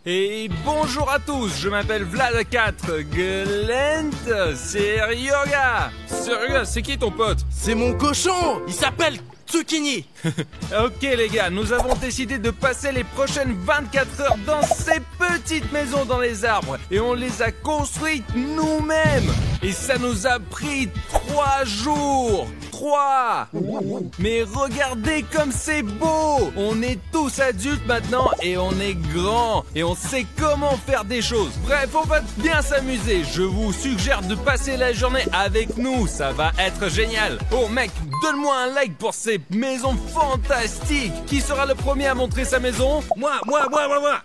Et bonjour à tous, je m'appelle Vlad4 Glent, c'est Ryoga. C'est qui ton pote? C'est mon cochon. Il s'appelle Tsukini. Ok les gars, nous avons décidé de passer les prochaines 24 heures dans ces petites maisons dans les arbres. Et on les a construites nous-mêmes. Et ça nous a pris 3 jours. 3. Mais regardez comme c'est beau. On est tous adultes maintenant et on est grands. Et on sait comment faire des choses. Bref, on va bien s'amuser. Je vous suggère de passer la journée avec nous. Ça va être génial. Oh mec, donne-moi un like pour ces maisons fantastiques. Qui sera le premier à montrer sa maison? Moi.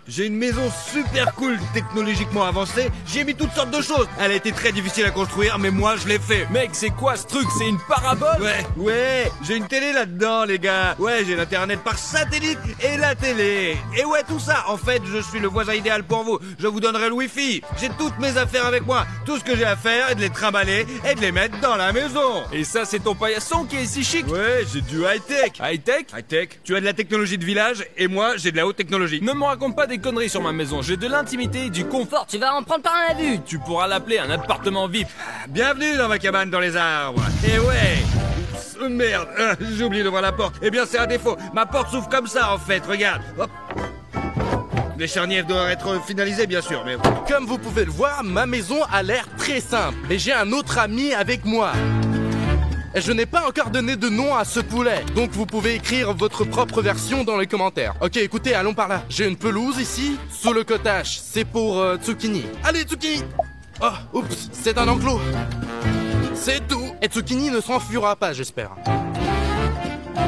J'ai une maison super cool, technologiquement avancée. J'ai mis toutes sortes de choses. Elle a été très difficile à construire, mais moi je l'ai fait. Mec, c'est quoi ce truc? C'est une parabole? Ouais, j'ai une télé là-dedans, les gars. Ouais, j'ai l'internet par satellite et la télé. Et ouais, tout ça. En fait, je suis le voisin idéal pour vous. Je vous donnerai le wifi. J'ai toutes mes affaires avec moi. Tout ce que j'ai à faire est de les trimballer et de les mettre dans la maison. Et ça, c'est ton paillasson qui est si chic? Ouais, j'ai du high-tech. High-tech? High-tech. Tu as de la technologie de village et moi, j'ai de la haute technologie. Ne me raconte pas des conneries sur ma maison. J'ai de l'intimité, du confort. Tu vas en prendre par la vue. Tu pourras l'appeler un appartement VIP. Bienvenue dans ma cabane dans les arbres. Et ouais. Merde, j'ai oublié d'ouvrir la porte. Eh bien, c'est un défaut. Ma porte s'ouvre comme ça, en fait. Regarde. Hop. Les charniers doivent être finalisés, bien sûr, mais... Comme vous pouvez le voir, ma maison a l'air très simple. Mais j'ai un autre ami avec moi. Et je n'ai pas encore donné de nom à ce poulet. Donc vous pouvez écrire votre propre version dans les commentaires. Ok, écoutez, allons par là. J'ai une pelouse ici, sous le cottage. C'est pour Tsukini. Allez, Tsukini. Oh, oups, c'est un enclos. C'est tout. Et Tsukini ne s'enfuira pas, j'espère.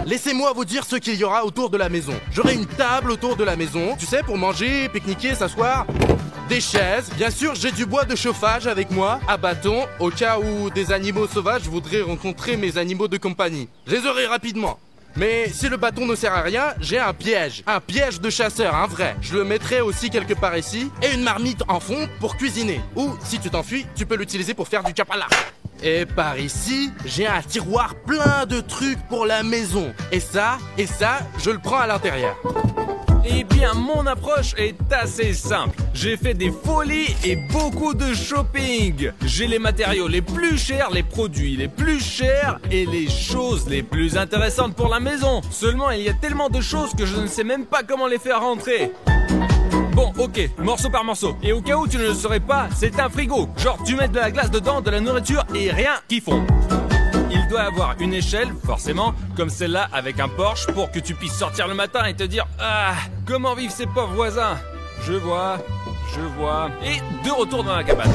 Laissez-moi vous dire ce qu'il y aura autour de la maison. J'aurai une table autour de la maison, tu sais, pour manger, pique-niquer, s'asseoir. Des chaises. Bien sûr, j'ai du bois de chauffage avec moi, un bâton, au cas où des animaux sauvages voudraient rencontrer mes animaux de compagnie. Je les aurai rapidement. Mais si le bâton ne sert à rien, j'ai un piège de chasseur, un vrai. Je le mettrai aussi quelque part ici, et une marmite en fond pour cuisiner. Ou, si tu t'enfuis, tu peux l'utiliser pour faire du capala. Et par ici, j'ai un tiroir plein de trucs pour la maison. Et ça, je le prends à l'intérieur. Eh bien, mon approche est assez simple. J'ai fait des folies et beaucoup de shopping. J'ai les matériaux les plus chers, les produits les plus chers et les choses les plus intéressantes pour la maison. Seulement, il y a tellement de choses que je ne sais même pas comment les faire rentrer. Bon, ok, morceau par morceau. Et au cas où tu ne le saurais pas, c'est un frigo. Genre, tu mets de la glace dedans, de la nourriture et rien qui fond. Il doit avoir une échelle, forcément, comme celle-là avec un Porsche pour que tu puisses sortir le matin et te dire « Ah, comment vivent ces pauvres voisins ?» Je vois. Et de retour dans la cabane.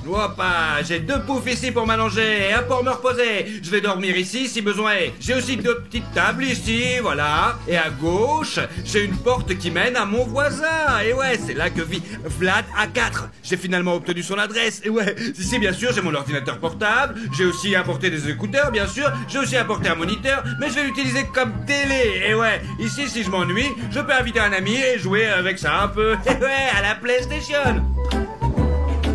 Ouapa, j'ai 2 poufs ici pour m'allonger et un pour me reposer. Je vais dormir ici si besoin est. J'ai aussi 2 petites tables ici, voilà. Et à gauche, j'ai une porte qui mène à mon voisin. Et ouais, c'est là que vit Vlad A4. J'ai finalement obtenu son adresse. Et ouais, ici bien sûr, j'ai mon ordinateur portable. J'ai aussi apporté des écouteurs, bien sûr. J'ai aussi apporté un moniteur, mais je vais l'utiliser comme télé. Et ouais, ici, si je m'ennuie, je peux inviter un ami et jouer avec ça un peu. Et ouais, à la PlayStation.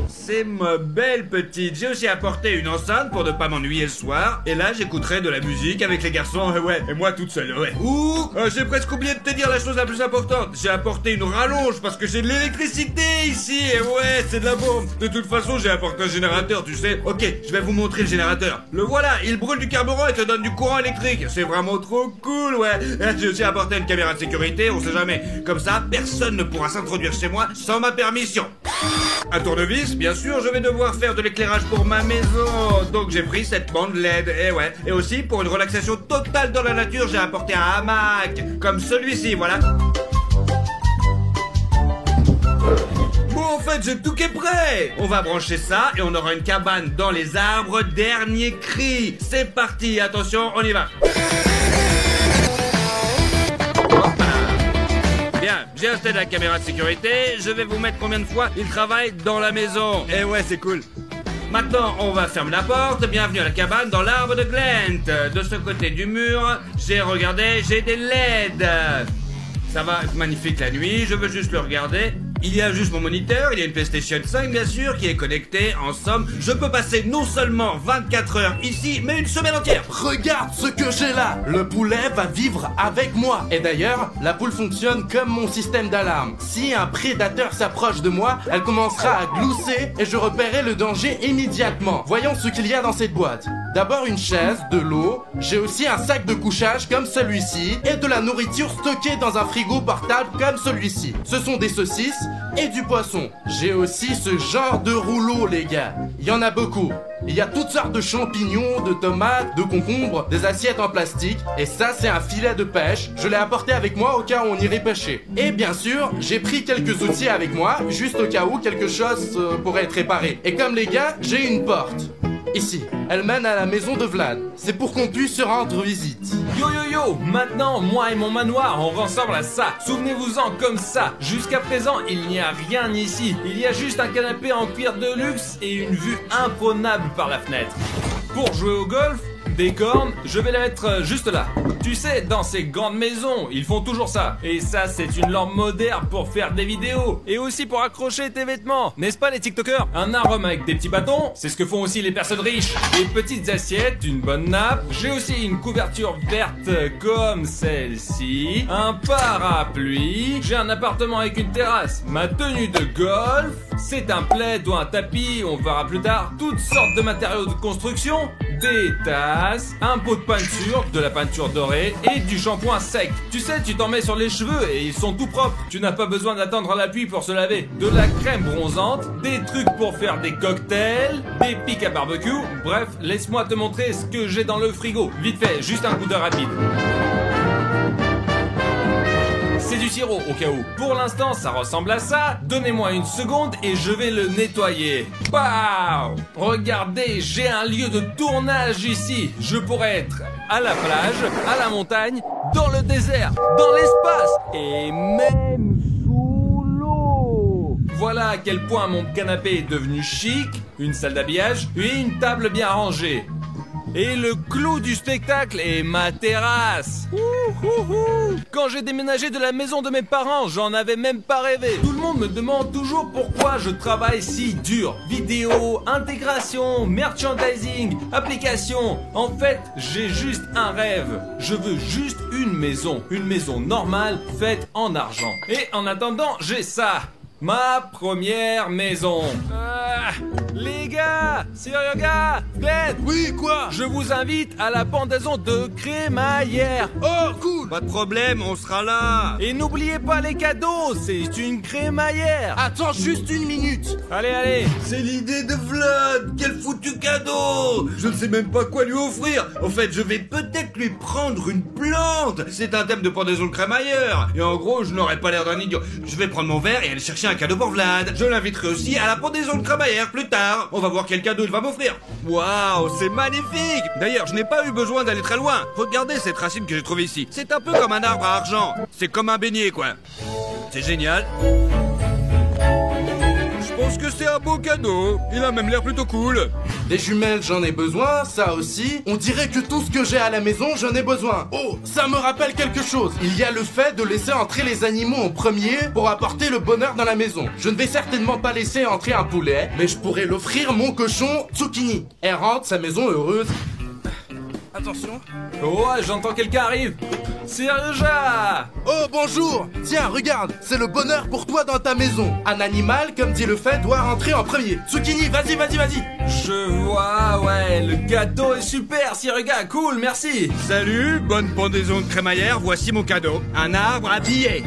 C'est ma belle petite. J'ai aussi apporté une enceinte pour ne pas m'ennuyer le soir. Et là, j'écouterai de la musique avec les garçons. Ouais, et moi toute seule, ouais. Ouh, j'ai presque oublié de te dire la chose la plus importante. J'ai apporté une rallonge parce que j'ai de l'électricité ici. Et ouais, c'est de la bombe. De toute façon, j'ai apporté un générateur, tu sais. Ok, je vais vous montrer le générateur. Le voilà, il brûle du carburant et te donne du courant électrique. C'est vraiment trop cool, ouais. J'ai aussi apporté une caméra de sécurité, on sait jamais. Comme ça, personne ne pourra s'introduire chez moi sans ma permission. Un tournevis, bien sûr, je vais devoir faire de l'éclairage pour ma maison. Donc j'ai pris cette bande LED, et ouais. Et aussi, pour une relaxation totale dans la nature, j'ai apporté un hamac. Comme celui-ci, voilà. Bon, en fait, j'ai tout qui est prêt. On va brancher ça et on aura une cabane dans les arbres. Dernier cri. C'est parti, attention, on y va. Bien, j'ai installé la caméra de sécurité. Je vais vous mettre combien de fois il travaille dans la maison. Et ouais, c'est cool. Maintenant, on va fermer la porte. Bienvenue à la cabane dans l'arbre de Glent. De ce côté du mur, j'ai des LED. Ça va être magnifique la nuit. Je veux juste le regarder. Il y a juste mon moniteur, il y a une PlayStation 5 bien sûr qui est connectée. En somme, je peux passer non seulement 24 heures ici, mais une semaine entière. Regarde ce que j'ai là. Le poulet va vivre avec moi. Et d'ailleurs, la poule fonctionne comme mon système d'alarme. Si un prédateur s'approche de moi, elle commencera à glousser et je repérerai le danger immédiatement. Voyons ce qu'il y a dans cette boîte. D'abord une chaise, de l'eau. J'ai aussi un sac de couchage comme celui-ci et de la nourriture stockée dans un frigo portable comme celui-ci. Ce sont des saucisses et du poisson. J'ai aussi ce genre de rouleau, les gars. Il y en a beaucoup. Il y a toutes sortes de champignons, de tomates, de concombres, des assiettes en plastique. Et ça, c'est un filet de pêche. Je l'ai apporté avec moi au cas où on irait pêcher. Et bien sûr, j'ai pris quelques outils avec moi, juste au cas où quelque chose pourrait être réparé. Et comme les gars, j'ai une porte. Ici, elle mène à la maison de Vlad. C'est pour qu'on puisse se rendre visite. Yo yo yo, maintenant, moi et mon manoir, on ressemble à ça. Souvenez-vous-en comme ça. Jusqu'à présent, il n'y a rien ici. Il y a juste un canapé en cuir de luxe et une vue imprenable par la fenêtre. Pour jouer au golf, des cornes, je vais la mettre juste là. Tu sais, dans ces grandes maisons, ils font toujours ça. Et ça, c'est une lampe moderne pour faire des vidéos. Et aussi pour accrocher tes vêtements. N'est-ce pas les TikTokers? Un arbre avec des petits bâtons, c'est ce que font aussi les personnes riches. Des petites assiettes, une bonne nappe. J'ai aussi une couverture verte comme celle-ci. Un parapluie. J'ai un appartement avec une terrasse. Ma tenue de golf. C'est un plaid ou un tapis, on verra plus tard. Toutes sortes de matériaux de construction. Des tasses, un pot de peinture, de la peinture dorée et du shampoing sec. Tu sais, tu t'en mets sur les cheveux et ils sont tout propres. Tu n'as pas besoin d'attendre la pluie pour se laver. De la crème bronzante, des trucs pour faire des cocktails, des pics à barbecue. Bref, laisse-moi te montrer ce que j'ai dans le frigo. Vite fait, juste un coup d'œil rapide. C'est du sirop au cas où. Pour l'instant, ça ressemble à ça. Donnez-moi une seconde et je vais le nettoyer. Waouh! Regardez, j'ai un lieu de tournage ici. Je pourrais être à la plage, à la montagne, dans le désert, dans l'espace et même sous l'eau. Voilà à quel point mon canapé est devenu chic, une salle d'habillage et une table bien rangée. Et le clou du spectacle est ma terrasse. Quand j'ai déménagé de la maison de mes parents, j'en avais même pas rêvé. Tout le monde me demande toujours pourquoi je travaille si dur. Vidéo, intégration, merchandising, application. En fait, j'ai juste un rêve. Je veux juste une maison normale faite en argent. Et en attendant, j'ai ça. Ma première maison. Les gars, sérieux gars, Glenn. Oui, quoi? Je vous invite à la pendaison de crémaillère. Oh, cool. Pas de problème, on sera là. Et n'oubliez pas les cadeaux, c'est une crémaillère. Attends juste une minute. Allez. C'est l'idée de Vlad. Quel foutu cadeau. Je ne sais même pas quoi lui offrir. En fait, je vais peut-être lui prendre une plante. C'est un thème de pendaison de crémaillère. Et en gros, je n'aurais pas l'air d'un idiot. Je vais prendre mon verre et aller chercher un cadeau pour Vlad. Je l'inviterai aussi à la pendaison de crémaillère plus tard. On va voir quel cadeau il va m'offrir. Waouh, c'est magnifique. D'ailleurs, je n'ai pas eu besoin d'aller très loin. Regardez cette racine que j'ai trouvée ici. C'est un peu comme un arbre à argent. C'est comme un beignet, quoi. C'est génial. Je pense que c'est un beau cadeau. Il a même l'air plutôt cool. Des jumelles, j'en ai besoin, ça aussi. On dirait que tout ce que j'ai à la maison, j'en ai besoin. Oh, ça me rappelle quelque chose. Il y a le fait de laisser entrer les animaux en premier pour apporter le bonheur dans la maison. Je ne vais certainement pas laisser entrer un poulet, mais je pourrais l'offrir mon cochon Zucchini. Elle rentre sa maison heureuse. Attention. Oh, j'entends quelqu'un arrive. C'est Serja. Oh, bonjour. Tiens, regarde, c'est le bonheur pour toi dans ta maison. Un animal, comme dit le fait, doit rentrer en premier. Zucchini, vas-y. Je vois, ouais, le gâteau est super, Sirega, cool, merci. Salut, bonne pendaison de crémaillère, voici mon cadeau. Un arbre habillé.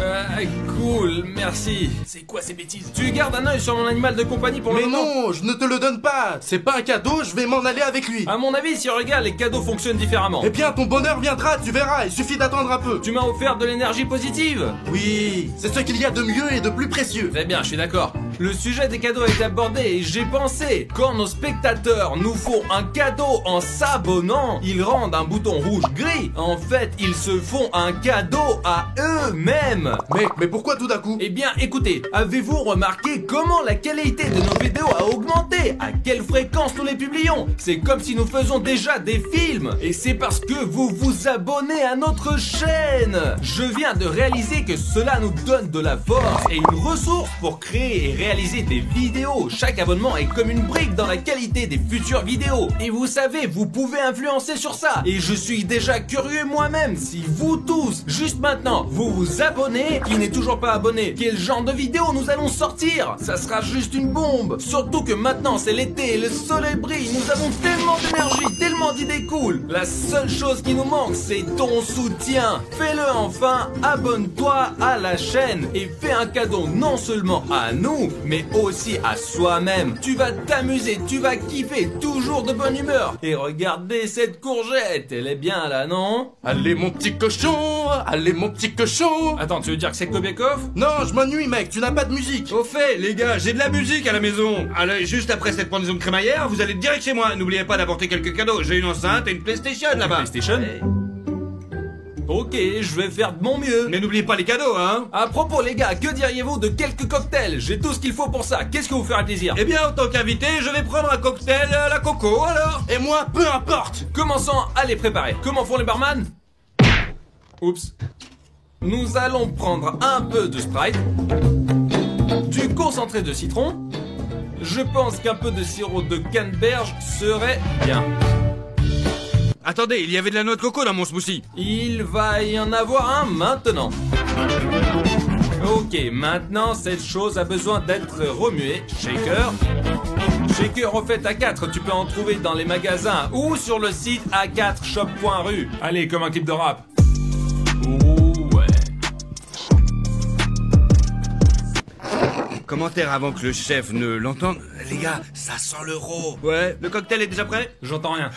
Cool, merci. C'est quoi ces bêtises? Tu gardes un œil sur mon animal de compagnie pour le moment? Mais non, je ne te le donne pas. C'est pas un cadeau, je vais m'en aller avec lui. À mon avis, Sirega, les cadeaux fonctionnent différemment. Eh bien, ton bonheur viendra, tu verras, il suffit d'attendre un peu. Tu m'as offert de l'énergie positive? Oui, c'est ce qu'il y a de mieux et de plus précieux. Très bien, je suis d'accord. Le sujet des cadeaux est abordé et j'ai pensé, quand nos spectateurs nous font un cadeau en s'abonnant, ils rendent un bouton rouge-gris. En fait, ils se font un cadeau à eux-mêmes. Mec, mais pourquoi tout d'un coup? Eh bien, écoutez, avez-vous remarqué comment la qualité de nos vidéos a augmenté? À quelle fréquence nous les publions? C'est comme si nous faisions déjà des films. Et c'est parce que vous vous abonnez à notre chaîne. Je viens de réaliser que cela nous donne de la force et une ressource pour créer et réaliser des vidéos. Chaque abonnement est comme une brique dans la qualité des futures vidéos. Et vous savez, vous pouvez influencer sur ça. Et je suis déjà curieux moi-même si vous tous, juste maintenant, vous vous abonnez, qui n'est toujours pas abonné, quel genre de vidéo nous allons sortir? Ça sera juste une bombe. Surtout que maintenant c'est l'été, le soleil brille, nous avons tellement d'énergie, tellement d'idées cool. La seule chose qui nous manque, c'est ton soutien. Fais-le enfin, abonne-toi à la chaîne et fais un cadeau non seulement à nous, mais aussi à soi-même. Tu vas t'amuser, tu vas kiffer, toujours de bonne humeur. Et regardez cette courgette, elle est bien là, non? Allez mon petit cochon, allez mon petit cochon. Attends, tu veux dire que c'est Kobiakov? Non, je m'ennuie mec, tu n'as pas de musique. Au fait, les gars, j'ai de la musique à la maison. Allez, juste après cette pendaison de crémaillère, vous allez direct chez moi. N'oubliez pas d'apporter quelques cadeaux. J'ai une enceinte et une PlayStation là-bas. PlayStation? Ok, je vais faire de mon mieux. Mais n'oubliez pas les cadeaux, hein. À propos les gars, que diriez-vous de quelques cocktails? J'ai tout ce qu'il faut pour ça. Qu'est-ce qui vous fera plaisir? Eh bien, en tant qu'invité, je vais prendre un cocktail à la coco, alors. Et moi, peu importe. Commençons à les préparer. Comment font les barman? Oups. Nous allons prendre un peu de Sprite, du concentré de citron. Je pense qu'un peu de sirop de canneberge serait bien. Attendez, il y avait de la noix de coco dans mon smoothie. Il va y en avoir un maintenant. Ok, maintenant cette chose a besoin d'être remuée. Shaker. Shaker refait A4, tu peux en trouver dans les magasins ou sur le site a4shop.ru. Allez, comme un clip de rap. Ouais. Commentaire avant que le chef ne l'entende. Les gars, ça sent l'euro. Ouais, le cocktail est déjà prêt? J'entends rien.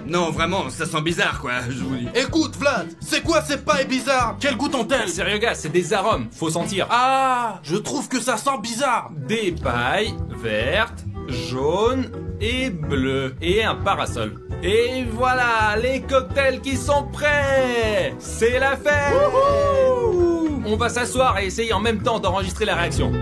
Non, vraiment, ça sent bizarre, quoi, je vous dis. Écoute Vlad, c'est quoi ces pailles bizarres? Quel goût ont-elles? Sérieux gars, c'est des arômes, faut sentir. Ah, je trouve que ça sent bizarre. Des pailles vertes, jaunes et bleues. Et un parasol. Et voilà, les cocktails qui sont prêts. C'est la fête. Wouhou. On va s'asseoir et essayer en même temps d'enregistrer la réaction.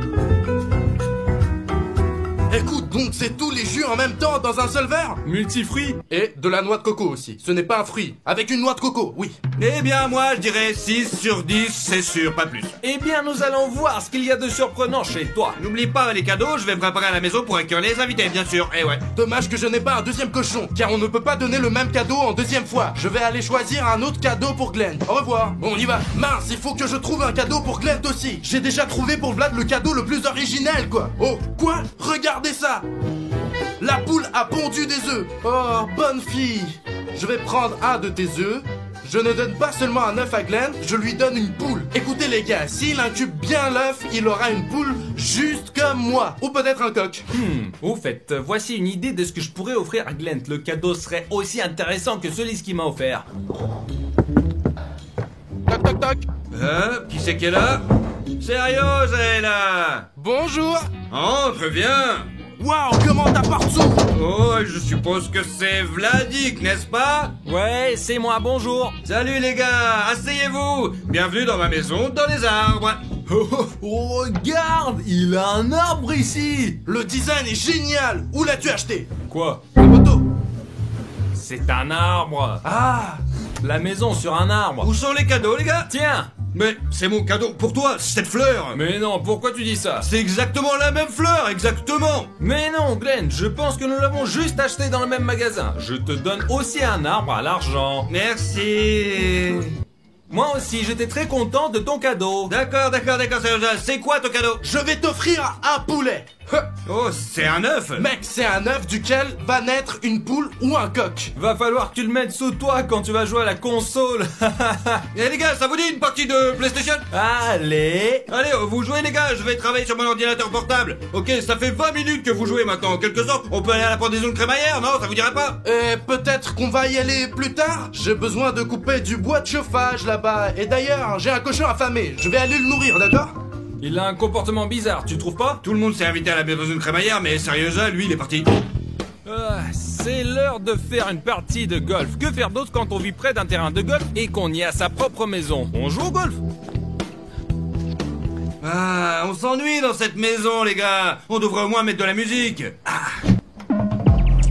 Écoute, donc c'est tous les jus en même temps dans un seul verre? Multifruits. Et de la noix de coco aussi. Ce n'est pas un fruit. Avec une noix de coco, oui. Eh bien, moi, je dirais 6 sur 10, c'est sûr, pas plus. Eh bien, nous allons voir ce qu'il y a de surprenant chez toi. N'oublie pas les cadeaux, je vais me préparer à la maison pour accueillir les invités, bien sûr. Eh ouais. Dommage que je n'ai pas un deuxième cochon, car on ne peut pas donner le même cadeau en deuxième fois. Je vais aller choisir un autre cadeau pour Glenn. Au revoir. Bon, on y va. Mince, il faut que je trouve un cadeau pour Glenn aussi. J'ai déjà trouvé pour Vlad le cadeau le plus original, quoi. Oh, quoi? Regardez ça. La poule a pondu des œufs. Oh, bonne fille. Je vais prendre un de tes œufs. Je ne donne pas seulement un œuf à Glenn, je lui donne une poule. Écoutez les gars, s'il incube bien l'œuf, il aura une poule juste comme moi. Ou peut-être un coq. Au fait, voici une idée de ce que je pourrais offrir à Glenn. Le cadeau serait aussi intéressant que celui qu'il m'a offert. Toc toc toc. Qui c'est qui est là? Sérieux, elle est là? Bonjour. Entre, viens. Waouh, comment t'apportes tout? Oh, je suppose que c'est Vladik, n'est-ce pas? Ouais, c'est moi, bonjour. Salut les gars, asseyez-vous. Bienvenue dans ma maison, dans les arbres. Oh, regarde, il a un arbre ici. Le design est génial. Où l'as-tu acheté? Quoi? La moto. C'est un arbre. Ah. La maison sur un arbre. Où sont les cadeaux, les gars? Tiens. Mais c'est mon cadeau pour toi, cette fleur. Mais non, pourquoi tu dis ça? C'est exactement la même fleur, exactement. Mais non, Glenn, je pense que nous l'avons juste acheté dans le même magasin. Je te donne aussi un arbre à l'argent. Merci. Moi aussi, j'étais très content de ton cadeau. D'accord, c'est quoi ton cadeau? Je vais t'offrir un poulet. Oh, c'est un œuf. Mec, c'est un œuf duquel va naître une poule ou un coq. Va falloir que tu le mettes sous toi quand tu vas jouer à la console. Eh les gars, ça vous dit une partie de PlayStation? Allez. Allez, vous jouez les gars, je vais travailler sur mon ordinateur portable. Ok, ça fait 20 minutes que vous jouez maintenant. En quelque sorte, on peut aller à la pendaison de crémaillère, non? Ça vous dirait pas? Peut-être qu'on va y aller plus tard. J'ai besoin de couper du bois de chauffage là-bas. Et d'ailleurs, j'ai un cochon affamé. Je vais aller le nourrir, d'accord? Il a un comportement bizarre, tu trouves pas? Tout le monde s'est invité à la maison d'une crémaillère, mais sérieusement, lui, il est parti. C'est l'heure de faire une partie de golf. Que faire d'autre quand on vit près d'un terrain de golf et qu'on y a sa propre maison? On joue au golf? Ah, on s'ennuie dans cette maison, les gars. On devrait au moins mettre de la musique.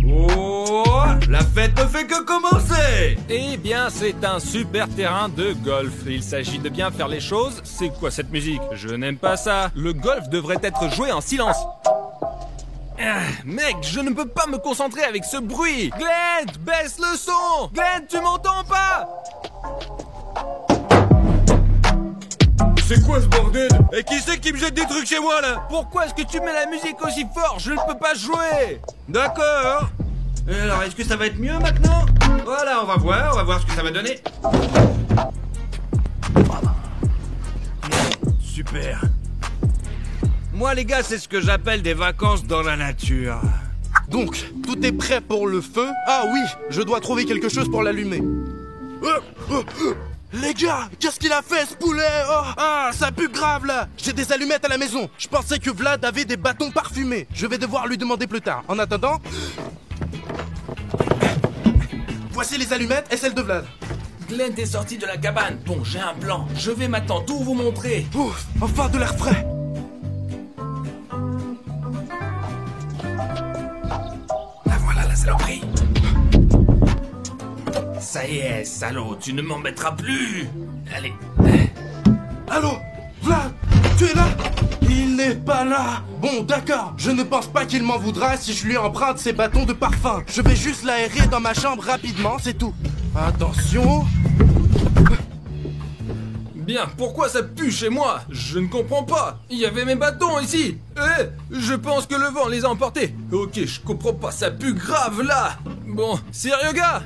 Oh, la fête ne fait que commencer. Eh bien, c'est un super terrain de golf. Il s'agit de bien faire les choses. C'est quoi cette musique? Je n'aime pas ça. Le golf devrait être joué en silence. Mec, je ne peux pas me concentrer avec ce bruit. Glenn, baisse le son. Glenn, tu m'entends pas? C'est quoi ce bordel? Et qui c'est qui me jette des trucs chez moi, là? Pourquoi est-ce que tu mets la musique aussi fort? Je ne peux pas jouer. D'accord. Alors, est-ce que ça va être mieux maintenant? Voilà, on va voir ce que ça va donner. Super. Moi, les gars, c'est ce que j'appelle des vacances dans la nature. Donc, tout est prêt pour le feu? Ah oui, je dois trouver quelque chose pour l'allumer. Les gars, qu'est-ce qu'il a fait ce poulet? Ah, ça pue grave là. J'ai des allumettes à la maison. Je pensais que Vlad avait des bâtons parfumés. Je vais devoir lui demander plus tard. En attendant... Voici les allumettes et celles de Vlad. Glenn est sorti de la cabane. Bon, j'ai un plan. Je vais maintenant tout vous montrer. Ouf, enfin de l'air frais. La voilà la saloperie. Ça y est, salaud, tu ne m'embêteras plus. Allez. Allô, Vlad, tu es là? Il n'est pas là. Bon, d'accord, je ne pense pas qu'il m'en voudra si je lui emprunte ses bâtons de parfum. Je vais juste l'aérer dans ma chambre rapidement, c'est tout. Attention. Bien, pourquoi ça pue chez moi? Je ne comprends pas. Il y avait mes bâtons ici. Je pense que le vent les a emportés. Ok, je comprends pas, ça pue grave là. Bon, sérieux gars?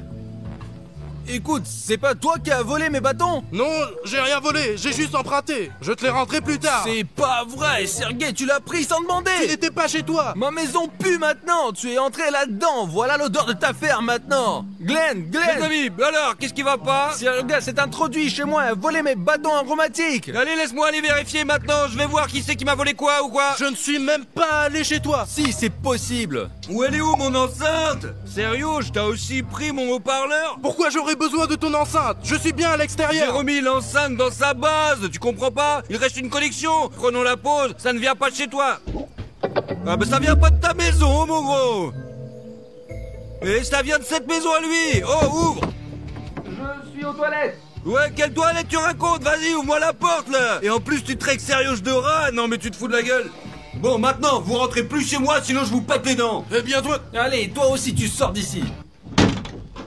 Écoute, c'est pas toi qui as volé mes bâtons? Non, j'ai rien volé, j'ai juste emprunté. Je te les rendrai plus tard. C'est pas vrai, Sergei, tu l'as pris sans demander. Tu n'étais pas chez toi. Ma maison pue maintenant, tu es entré là-dedans. Voilà l'odeur de ta ferme maintenant. Glenn. Les amis, alors, qu'est-ce qui va pas? Sergei s'est introduit chez moi et a volé mes bâtons aromatiques. Allez, laisse-moi aller vérifier maintenant. Je vais voir qui c'est qui m'a volé quoi ou quoi. Je ne suis même pas allé chez toi. Si, c'est possible. Où elle est où mon enceinte? Sérieux, je t'ai aussi pris mon haut-parleur? Pourquoi j'aurais besoin de ton enceinte? Je suis bien à J'ai l'extérieur. remis l'enceinte dans sa base, tu comprends pas? Il reste une connexion. Prenons la pause, ça ne vient pas de chez toi. Ah bah ça vient pas de ta maison, mon gros. Et ça vient de cette maison à lui. Oh, ouvre. Je suis aux toilettes. Ouais, quelle toilette tu racontes? Vas-y, ouvre-moi la porte, là. Et en plus, tu traites sérieux de rat. Non, mais tu te fous de la gueule. Bon, maintenant, vous rentrez plus chez moi, sinon je vous pète les dents. Eh bien, toi... Allez, toi aussi tu sors d'ici.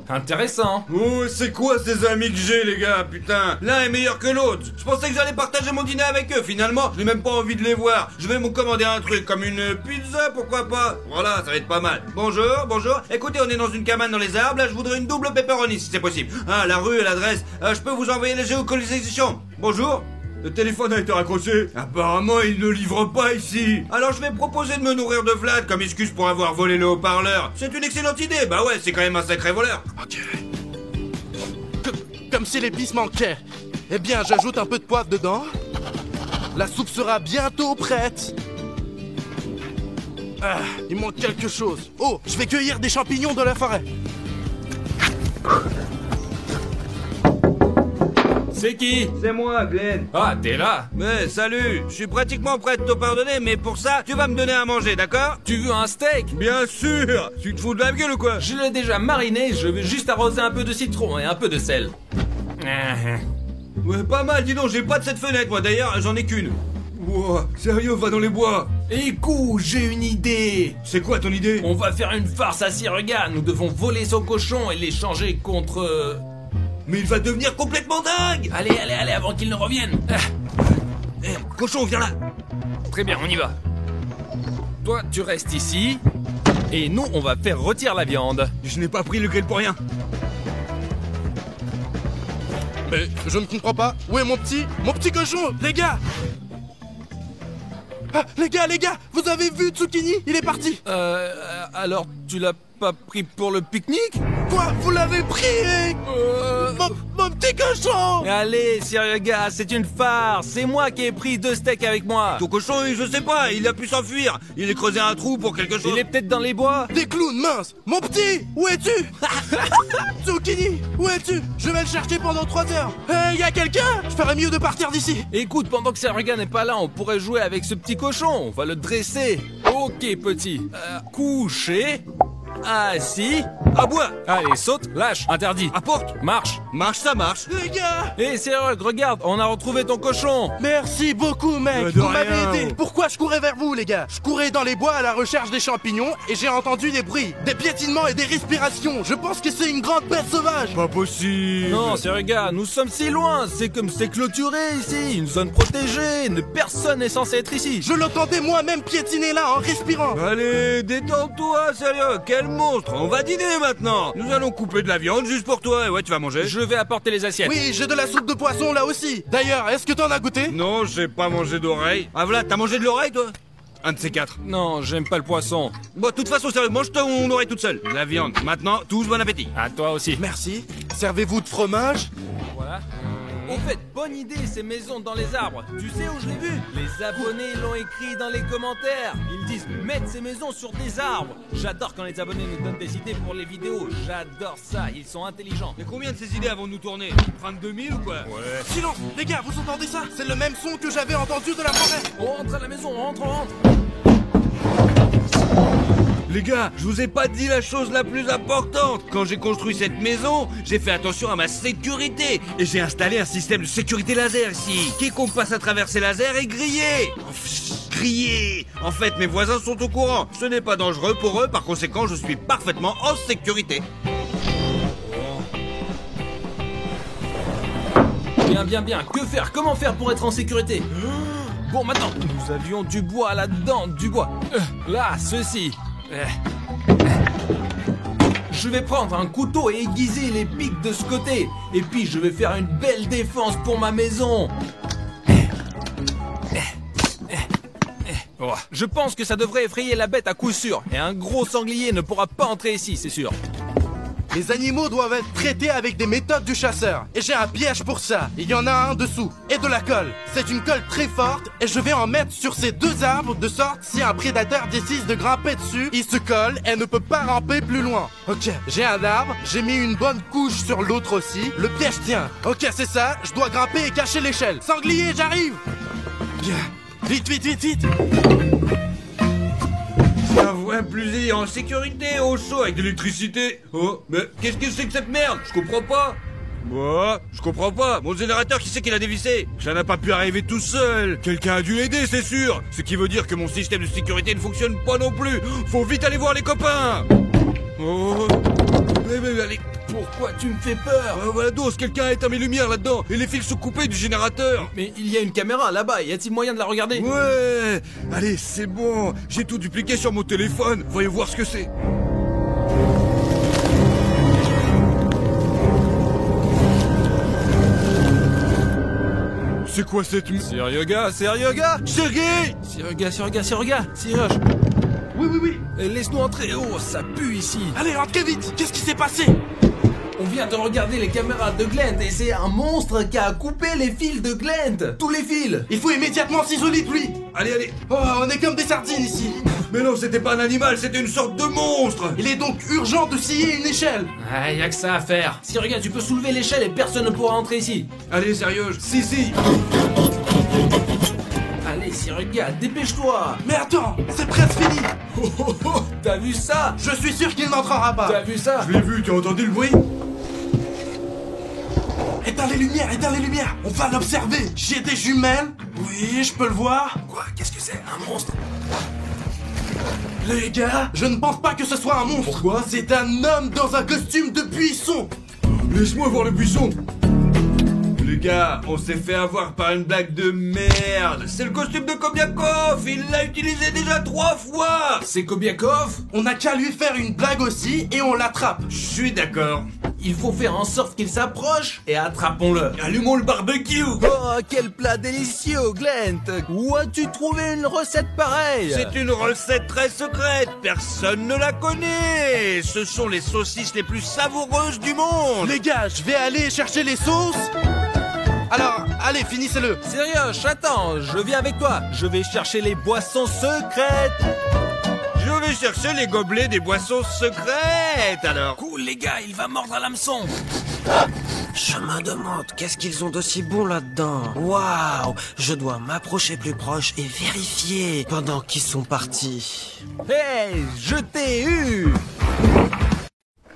Intéressant. Oh, c'est quoi ces amis que j'ai, les gars, putain? L'un est meilleur que l'autre. Je pensais que j'allais partager mon dîner avec eux. Finalement, je n'ai même pas envie de les voir. Je vais me commander un truc, comme une pizza, pourquoi pas? Voilà, ça va être pas mal. Bonjour. Écoutez, on est dans une cabane dans les arbres. Là, je voudrais une double pepperoni, si c'est possible. Ah, la rue et l'adresse. Je peux vous envoyer les géolocalisations. Bonjour. Le téléphone a été raccroché. Apparemment, il ne livre pas ici. Alors, je vais proposer de me nourrir de Vlad comme excuse pour avoir volé le haut-parleur. C'est une excellente idée. Bah ouais, c'est quand même un sacré voleur. Ok. Comme si l'épice manquait. Eh bien, j'ajoute un peu de poivre dedans. La soupe sera bientôt prête. Ah, il manque quelque chose. Oh, je vais cueillir des champignons dans la forêt. C'est qui? C'est moi, Glenn. Ah, t'es là? Mais salut, je suis pratiquement prêt de te pardonner, mais pour ça, tu vas me donner à manger, d'accord? Tu veux un steak? Bien sûr. Tu te fous de la gueule ou quoi? Je l'ai déjà mariné, je vais juste arroser un peu de citron et un peu de sel. Ouais, pas mal, dis donc, j'ai pas de cette fenêtre, moi, d'ailleurs, j'en ai qu'une. Wow, sérieux, va dans les bois. Écoute, j'ai une idée. C'est quoi ton idée? On va faire une farce à Sirga. Nous devons voler son cochon et l'échanger contre... Mais il va devenir complètement dingue. Allez, avant qu'il ne revienne. Cochon, viens là. Très bien, on y va. Toi, tu restes ici. Et nous, on va faire rôtir la viande. Je n'ai pas pris le grill pour rien. Mais je ne comprends pas. Où est mon petit cochon, les gars? Ah, les gars, vous avez vu Tsukini? Il est parti. Alors, tu l'as pas pris pour le pique-nique? Quoi? Vous l'avez pris? Mon petit cochon! Allez, sérieux gars, c'est une farce. C'est moi qui ai pris 2 steaks avec moi. Ton cochon, je sais pas, il a pu s'enfuir. Il a creusé un trou pour quelque chose. Il est peut-être dans les bois. Des clowns, mince! Mon petit! Où es-tu? Zucchini! Où es-tu? Je vais le chercher pendant 3 heures. Y a quelqu'un? Je ferais mieux de partir d'ici. Écoute, pendant que Serga n'est pas là, on pourrait jouer avec ce petit cochon. On va le dresser. Ok, petit. Couché. Assis. À bois. Allez, saute, lâche, interdit. Apporte. Marche. Marche, ça marche. Les gars! Hé, Serge, regarde, on a retrouvé ton cochon. Merci beaucoup, mec! De Vous m'avez rien. aidé! Pourquoi je courais vers vous, les gars? Je courais dans les bois à la recherche des champignons et j'ai entendu des bruits, des piétinements et des respirations. Je pense que c'est une grande bête sauvage! Pas possible. Non, sérieux gars, nous sommes si loin. C'est comme c'est clôturé ici, une zone protégée. Personne n'est censé être ici. Je l'entendais moi-même piétiner là en respirant! Allez, détends-toi, sérieux. Quel monstre. On va dîner maintenant. Nous allons couper de la viande juste pour toi. Et ouais, tu vas manger. Je vais apporter les assiettes. Oui, j'ai de la soupe de poisson là aussi! D'ailleurs, est-ce que t'en as goûté? Non, j'ai pas mangé d'oreille. Ah voilà, t'as mangé de l'oreille, toi? Un de ces 4. Non, j'aime pas le poisson. Bon, de toute façon, sérieux, mange ton oreille toute seule. La viande. Maintenant, tous bon appétit. À toi aussi. Merci. Servez-vous de fromage? Voilà. En fait, bonne idée ces maisons dans les arbres. Tu sais où je l'ai vu? Les abonnés l'ont écrit dans les commentaires. Ils disent mettre ces maisons sur des arbres. J'adore quand les abonnés nous donnent des idées pour les vidéos. J'adore ça, ils sont intelligents. Mais combien de ces idées avons-nous tourné? 22 000 ou quoi? Ouais. Silence! Les gars, vous entendez ça? C'est le même son que j'avais entendu de la forêt! On rentre à la maison, on rentre. Les gars, je vous ai pas dit la chose la plus importante. Quand j'ai construit cette maison, j'ai fait attention à ma sécurité. Et j'ai installé un système de sécurité laser ici. Quiconque passe à travers ces lasers est grillé. Grillé. En fait, mes voisins sont au courant. Ce n'est pas dangereux pour eux, par conséquent, je suis parfaitement en sécurité. Bien. Que faire? Comment faire pour être en sécurité? Bon, maintenant, nous avions du bois là-dedans, du bois. Là, ceci. Je vais prendre un couteau et aiguiser les pics de ce côté. Et puis je vais faire une belle défense pour ma maison. Oh. Je pense que ça devrait effrayer la bête à coup sûr. Et un gros sanglier ne pourra pas entrer ici, c'est sûr. Les animaux doivent être traités avec des méthodes du chasseur. Et j'ai un piège pour ça. Il y en a un dessous. Et de la colle. C'est une colle très forte et je vais en mettre sur ces 2 arbres de sorte si un prédateur décide de grimper dessus, il se colle et ne peut pas ramper plus loin. Ok, j'ai un arbre, j'ai mis une bonne couche sur l'autre aussi. Le piège tient. Ok, c'est ça, je dois grimper et cacher l'échelle. Sanglier, j'arrive! Bien. Vite! J'avoue un plaisir en sécurité, au chaud, avec de l'électricité. Oh, mais qu'est-ce que c'est que cette merde? Je comprends pas. Bah, je comprends pas. Mon générateur, qui c'est qui l'a dévissé? Ça n'a pas pu arriver tout seul. Quelqu'un a dû l'aider, c'est sûr. Ce qui veut dire que mon système de sécurité ne fonctionne pas non plus. Faut vite aller voir les copains. Oh. Mais allez. Pourquoi tu me fais peur? Voilà dos, quelqu'un a éteint mes lumières là-dedans. Et les fils sont coupés du générateur. Mais il y a une caméra là-bas, y a-t-il moyen de la regarder? Ouais. Allez, c'est bon. J'ai tout dupliqué sur mon téléphone. Voyez voir ce que c'est. C'est quoi cette... Sérieux gars! Sergueï! Sérieux gars! Oui. Laisse-nous entrer. Oh, ça pue ici. Allez, entrez vite! Qu'est-ce qui s'est passé? On vient de regarder les caméras de Glent et c'est un monstre qui a coupé les fils de Glent. Tous les fils. Il faut immédiatement s'isoler de lui! Allez. Oh, on est comme des sardines ici! Mais non, c'était pas un animal, c'était une sorte de monstre. Il est donc urgent de scier une échelle! Ah, y a que ça à faire. Si regarde, tu peux soulever l'échelle et personne ne pourra entrer ici. Allez, sérieux. Si. Allez, si regarde, dépêche-toi. Mais attends, c'est presque fini! T'as vu ça? Je suis sûr qu'il n'entrera pas! T'as vu ça? Je l'ai vu, tu as entendu le bruit? Éteins les lumières! On va l'observer! J'ai des jumelles! Oui, je peux le voir! Quoi? Qu'est-ce que c'est? Un monstre? Les gars, je ne pense pas que ce soit un monstre! Pourquoi? C'est un homme dans un costume de buisson! Laisse-moi voir le buisson. Les gars, on s'est fait avoir par une blague de merde. C'est le costume de Kobiakov, il l'a utilisé déjà 3 fois. C'est Kobiakov? On n'a qu'à lui faire une blague aussi et on l'attrape. Je suis d'accord. Il faut faire en sorte qu'il s'approche et attrapons-le. Allumons le barbecue. Oh, quel plat délicieux, Glent! Où as-tu trouvé une recette pareille? C'est une recette très secrète, personne ne la connaît. Ce sont les saucisses les plus savoureuses du monde. Les gars, je vais aller chercher les sauces. Alors, allez, finissez-le. Sérieux, attends, je viens avec toi. Je vais chercher les boissons secrètes. Je vais chercher les gobelets des boissons secrètes, alors. Cool, les gars, il va mordre à l'hameçon. Je me demande qu'est-ce qu'ils ont d'aussi bon là-dedans. Waouh, je dois m'approcher plus proche et vérifier pendant qu'ils sont partis. Hey, je t'ai eu!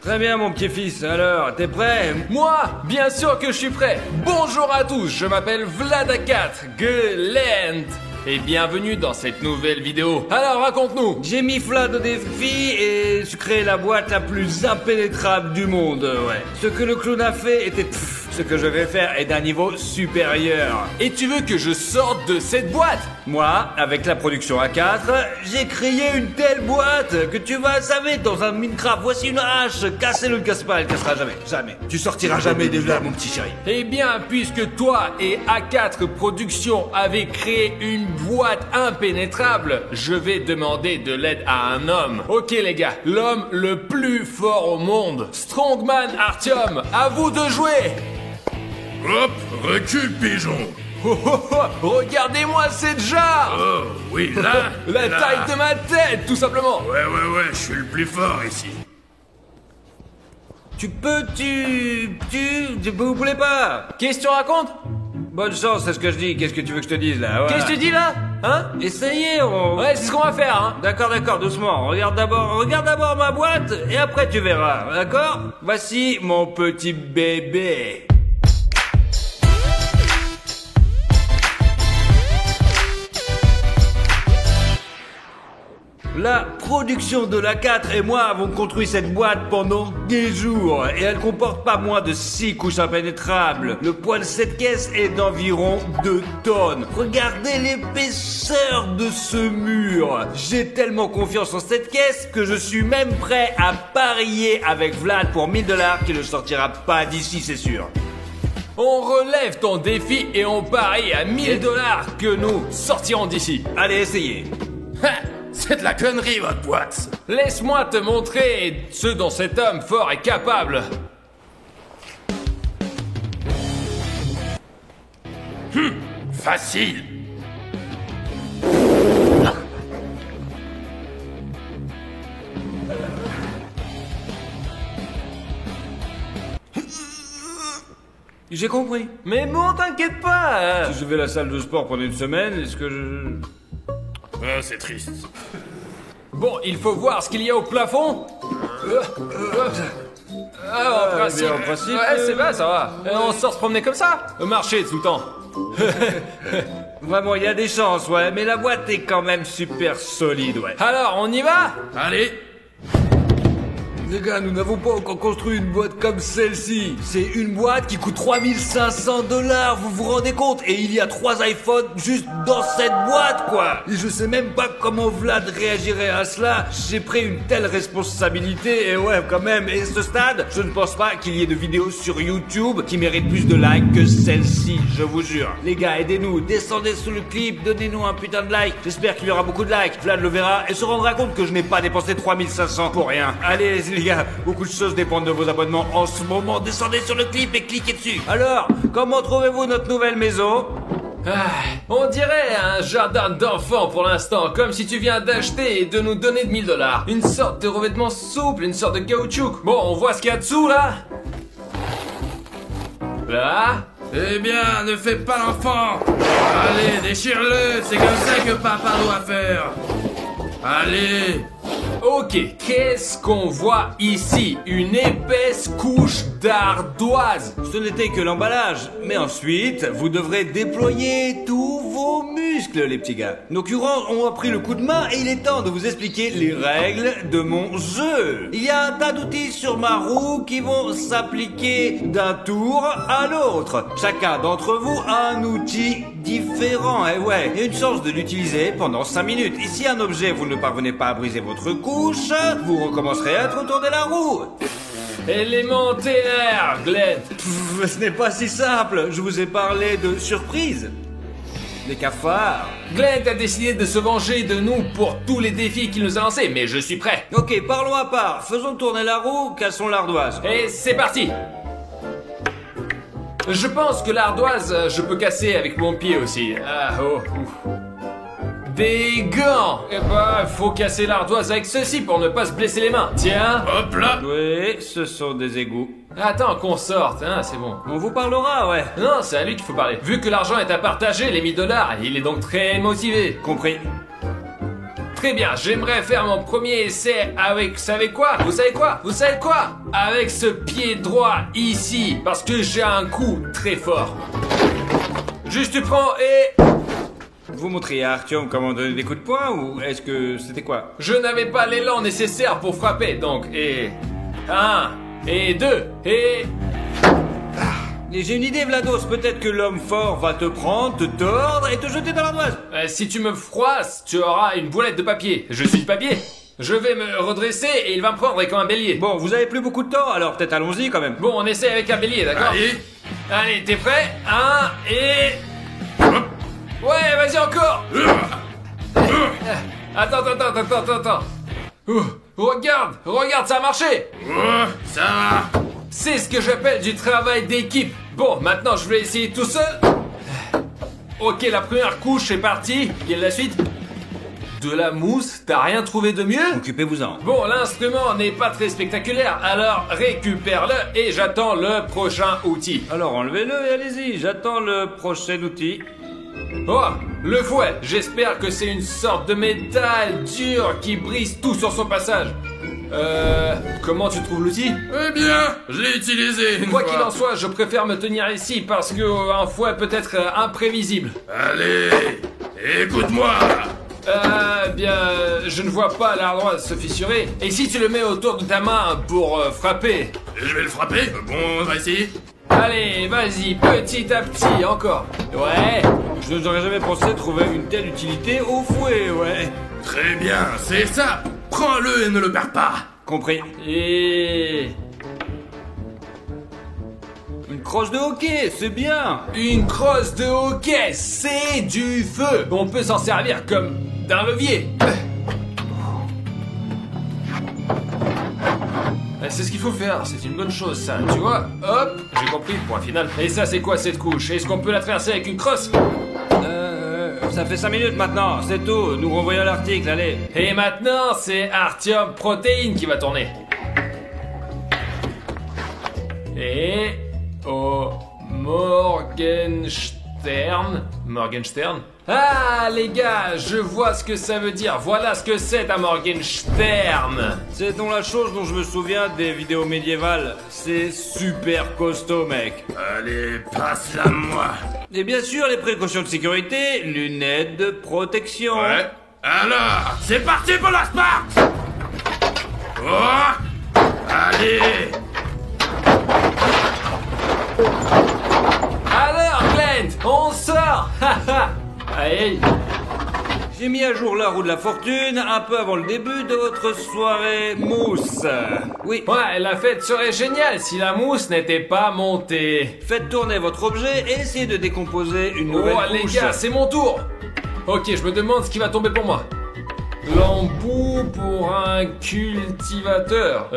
Très bien, mon petit-fils, alors, t'es prêt? Moi, bien sûr que je suis prêt. Bonjour à tous, je m'appelle Vlad4 Glent. Et bienvenue dans cette nouvelle vidéo. Alors, raconte-nous. J'ai mis Vlad au défi et je crée la boîte la plus impénétrable du monde, ouais. Ce que le clown a fait était... ce que je vais faire est d'un niveau supérieur. Et tu veux que je sorte de cette boîte? Moi, avec la production A4, j'ai créé une telle boîte que tu vas savez dans un Minecraft. Voici une hache, cassez-le, ne casse pas, elle cassera jamais, jamais. Tu sortiras jamais de là, mon petit chéri. Eh bien, puisque toi et A4 Productions avez créé une boîte impénétrable, je vais demander de l'aide à un homme. Ok les gars, l'homme le plus fort au monde, Strongman Artyom, à vous de jouer. Hop, recule pigeon. Oh, oh, oh, regardez-moi cette jarre. Oh, oui, là. La là. taille de ma tête, tout simplement. Ouais, je suis le plus fort ici. Vous voulez pas? Question raconte. Bonne chance, c'est ce que je dis. Qu'est-ce que tu veux que je te dise là? Voilà. Qu'est-ce que tu dis là? Hein? Essayez, on... Ouais, c'est ce qu'on va faire, hein. D'accord, doucement. Regarde d'abord ma boîte et après tu verras, d'accord? Voici mon petit bébé. La production de l'A4 et moi avons construit cette boîte pendant des jours et elle comporte pas moins de 6 couches impénétrables. Le poids de cette caisse est d'environ 2 tonnes. Regardez l'épaisseur de ce mur. J'ai tellement confiance en cette caisse que je suis même prêt à parier avec Vlad pour 1000 $ qu'il ne sortira pas d'ici, c'est sûr. On relève ton défi et on parie à 1000 $ que nous sortirons d'ici. Allez, essayez. Ha! C'est de la connerie, votre boîte. Laisse-moi te montrer ce dont cet homme fort est capable. Facile. J'ai compris. Mais bon, t'inquiète pas. Si je vais à la salle de sport pendant une semaine, est-ce que je... Ah, c'est triste. Bon, il faut voir ce qu'il y a au plafond. En principe, en principe, ouais, c'est bien, ça va. On sort se promener comme ça. Marcher tout le temps. Vraiment, il y a des chances, ouais, mais la boîte est quand même super solide, ouais. Alors, on y va? Allez. Les gars, nous n'avons pas encore construit une boîte comme celle-ci. C'est une boîte qui coûte 3500 $, vous vous rendez compte? Et il y a 3 iPhones juste dans cette boîte, quoi. Et je sais même pas comment Vlad réagirait à cela. J'ai pris une telle responsabilité, et ouais, quand même. Et à ce stade, je ne pense pas qu'il y ait de vidéos sur YouTube qui méritent plus de likes que celle-ci, je vous jure. Les gars, aidez-nous, descendez sous le clip, donnez-nous un putain de like. J'espère qu'il y aura beaucoup de likes. Vlad le verra et se rendra compte que je n'ai pas dépensé 3500 pour rien. Allez, les gars, beaucoup de choses dépendent de vos abonnements en ce moment. Descendez sur le clip et cliquez dessus. Alors, comment trouvez-vous notre nouvelle maison? On dirait un jardin d'enfants pour l'instant, comme si tu viens d'acheter et de nous donner de 1000 $. Une sorte de revêtement souple, une sorte de caoutchouc. Bon, on voit ce qu'il y a dessous, là. Là. Eh bien, ne fais pas l'enfant. Allez, déchire-le. C'est comme ça que papa doit faire. Allez. Ok, qu'est-ce qu'on voit ici? Une épaisse couche d'ardoise. Ce n'était que l'emballage. Mais ensuite, vous devrez déployer tous vos muscles, les petits gars. Nos curants ont appris le coup de main et il est temps de vous expliquer les règles de mon jeu. Il y a un tas d'outils sur ma roue qui vont s'appliquer d'un tour à l'autre. Chacun d'entre vous a un outil différent, et ouais, il y a une chance de l'utiliser pendant 5 minutes. Et si un objet, vous ne parvenez pas à briser votre couche, vous recommencerez à être autour de la roue. Élémentaire, Glenn. Ce n'est pas si simple, je vous ai parlé de surprise. Des cafards. Glenn a décidé de se venger de nous pour tous les défis qu'il nous a lancés, mais je suis prêt. Ok, parlons à part, faisons tourner la roue, cassons l'ardoise. Et c'est parti. Je pense que l'ardoise, je peux casser avec mon pied aussi. Ah, oh, ouf. Des gants. Eh ben, faut casser l'ardoise avec ceci pour ne pas se blesser les mains. Tiens. Hop là. Oui, ce sont des égouts. Attends qu'on sorte, hein, c'est bon. On vous parlera, ouais. Non, c'est à lui qu'il faut parler. Vu que l'argent est à partager, les 1000 $, il est donc très motivé. Compris. Très bien, j'aimerais faire mon premier essai avec, vous savez quoi? Vous savez quoi? Vous savez quoi? Avec ce pied droit ici, parce que j'ai un coup très fort. Juste tu prends et... Vous montriez à Artyom comment donner des coups de poing ou est-ce que c'était quoi? Je n'avais pas l'élan nécessaire pour frapper, donc, et... 1, et 2, et... Et j'ai une idée, Vlados, peut-être que l'homme fort va te prendre, te tordre et te jeter dans l'ardoise. Si tu me froisses, tu auras une boulette de papier. Je suis du papier. Je vais me redresser et il va me prendre comme un bélier. Bon, vous avez plus beaucoup de temps, alors peut-être allons-y quand même. Bon, on essaie avec un bélier, d'accord? Allez, t'es prêt? 1, et... Ouais, vas-y encore. Attends. Regarde, ça a marché. Ça va. C'est ce que j'appelle du travail d'équipe. Bon, maintenant je vais essayer tout seul. Ok, la première couche est partie. Quelle est la suite? De la mousse? T'as rien trouvé de mieux? Occupez-vous-en. Bon, l'instrument n'est pas très spectaculaire, alors récupère-le et j'attends le prochain outil. Alors enlevez-le et allez-y, j'attends le prochain outil. Oh, le fouet. J'espère que c'est une sorte de métal dur qui brise tout sur son passage. Comment tu trouves l'outil? Eh bien, je l'ai utilisé une Quoi fois. qu'il en soit, je préfère me tenir ici parce que un fouet peut être imprévisible. Allez, écoute-moi. Bien, je ne vois pas l'ardoise se fissurer. Et si tu le mets autour de ta main pour frapper? Je vais le frapper. Bon, on va essayer. Allez, vas-y, petit à petit, encore. Ouais. Je n'aurais jamais pensé trouver une telle utilité au fouet, ouais. Très bien, c'est ça. Prends-le et ne le perds pas. Compris. Et... Une crosse de hockey, c'est bien. une crosse de hockey, c'est du feu. On peut s'en servir comme d'un levier. C'est ce qu'il faut faire, c'est une bonne chose ça, tu vois. Hop, j'ai compris, point final. Et ça c'est quoi cette couche? Est-ce qu'on peut la traverser avec une crosse? Ça fait 5 minutes maintenant, c'est tout. Nous renvoyons l'article, allez. Et maintenant c'est Artyom Protein qui va tourner. Et... oh... Morgenstern? Ah les gars, je vois ce que ça veut dire. Voilà ce que c'est un Morgenstern. C'est donc la chose dont je me souviens des vidéos médiévales. C'est super costaud, mec. Allez, passe-la moi. Et bien sûr, les précautions de sécurité, lunettes de protection. Ouais. Alors, c'est parti pour la Sparte. Oh. Allez. Alors Glenn, on sort. Allez. J'ai mis à jour la roue de la fortune un peu avant le début de votre soirée mousse. Oui. Ouais, la fête serait géniale si la mousse n'était pas montée. Faites tourner votre objet et essayez de décomposer une nouvelle Oh les couche. gars, c'est mon tour. Ok, je me demande ce qui va tomber pour moi. L'embout pour un cultivateur.